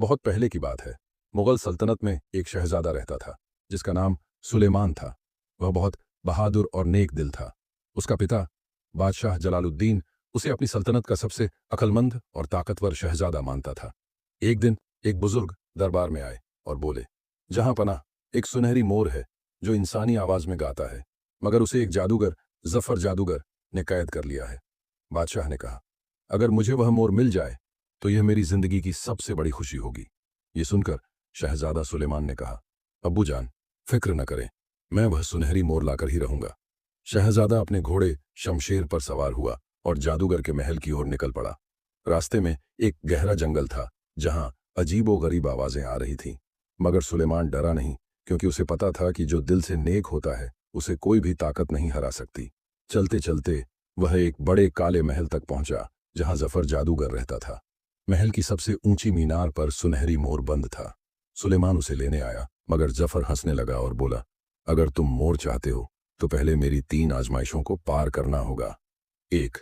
बहुत पहले की बात है। मुगल सल्तनत में एक शहजादा रहता था जिसका नाम सुलेमान था। वह बहुत बहादुर और नेक दिल था। उसका पिता बादशाह जलालुद्दीन उसे अपनी सल्तनत का सबसे अक्लमंद और ताकतवर शहजादा मानता था। एक दिन एक बुजुर्ग दरबार में आए और बोले, जहां पना एक सुनहरी मोर है जो इंसानी आवाज में गाता है, मगर उसे एक जादूगर जफर जादूगर ने कैद कर लिया है। बादशाह ने कहा, अगर मुझे वह मोर मिल जाए तो यह मेरी जिंदगी की सबसे बड़ी खुशी होगी। ये सुनकर शहजादा सुलेमान ने कहा, अब्बू जान, फिक्र न करें, मैं वह सुनहरी मोर लाकर ही रहूंगा। शहजादा अपने घोड़े शमशेर पर सवार हुआ और जादूगर के महल की ओर निकल पड़ा। रास्ते में एक गहरा जंगल था जहां अजीबोगरीब आवाजें आ रही थीं, मगर सुलेमान डरा नहीं, क्योंकि उसे पता था कि जो दिल से नेक होता है उसे कोई भी ताकत नहीं हरा सकती। चलते चलते वह एक बड़े काले महल तक पहुंचा जहां जफर जादूगर रहता था। महल की सबसे ऊंची मीनार पर सुनहरी मोर बंद था। सुलेमान उसे लेने आया, मगर जफर हंसने लगा और बोला, अगर तुम मोर चाहते हो तो पहले मेरी 3 आजमाइशों को पार करना होगा। 1.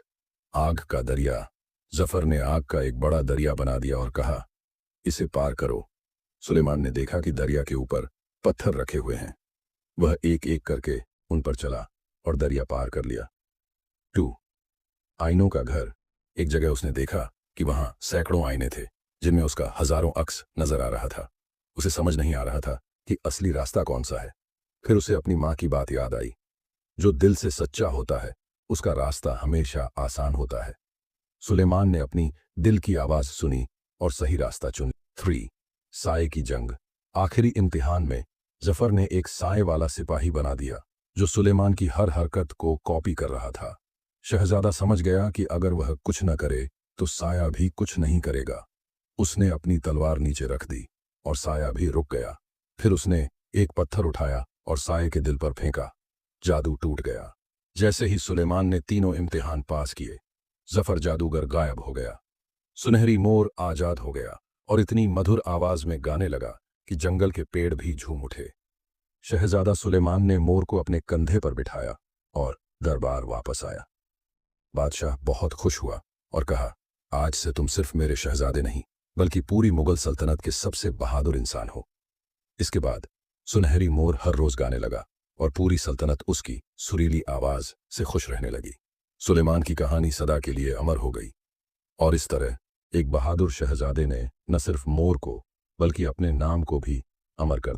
आग का दरिया। जफर ने आग का एक बड़ा दरिया बना दिया और कहा, इसे पार करो। सुलेमान ने देखा कि दरिया के ऊपर पत्थर रखे हुए हैं। वह एक एक करके उन पर चला और दरिया पार कर लिया। 2. आईनों का घर। एक जगह उसने देखा कि वहां सैकड़ों आईने थे जिनमें उसका हजारों अक्स नजर आ रहा था। उसे समझ नहीं आ रहा था कि असली रास्ता कौन सा है। फिर उसे अपनी माँ की बात याद आई, जो दिल से सच्चा होता है उसका रास्ता हमेशा आसान होता है। सुलेमान ने अपनी दिल की आवाज सुनी और सही रास्ता चुन। 3. साए की जंग। आखिरी इम्तिहान में जफर ने एक साए वाला सिपाही बना दिया जो सुलेमान की हर हरकत को कॉपी कर रहा था। शहजादा समझ गया कि अगर वह कुछ न करे तो साया भी कुछ नहीं करेगा। उसने अपनी तलवार नीचे रख दी और साया भी रुक गया। फिर उसने एक पत्थर उठाया और साये के दिल पर फेंका। जादू टूट गया। जैसे ही सुलेमान ने तीनों इम्तिहान पास किए, जफर जादूगर गायब हो गया। सुनहरी मोर आजाद हो गया और इतनी मधुर आवाज में गाने लगा कि जंगल के पेड़ भी झूम उठे। शहजादा सुलेमान ने मोर को अपने कंधे पर बिठाया और दरबार वापस आया। बादशाह बहुत खुश हुआ और कहा, आज से तुम सिर्फ मेरे शहजादे नहीं बल्कि पूरी मुगल सल्तनत के सबसे बहादुर इंसान हो। इसके बाद सुनहरी मोर हर रोज गाने लगा और पूरी सल्तनत उसकी सुरीली आवाज से खुश रहने लगी। सुलेमान की कहानी सदा के लिए अमर हो गई और इस तरह एक बहादुर शहजादे ने न सिर्फ मोर को बल्कि अपने नाम को भी अमर कर दिया।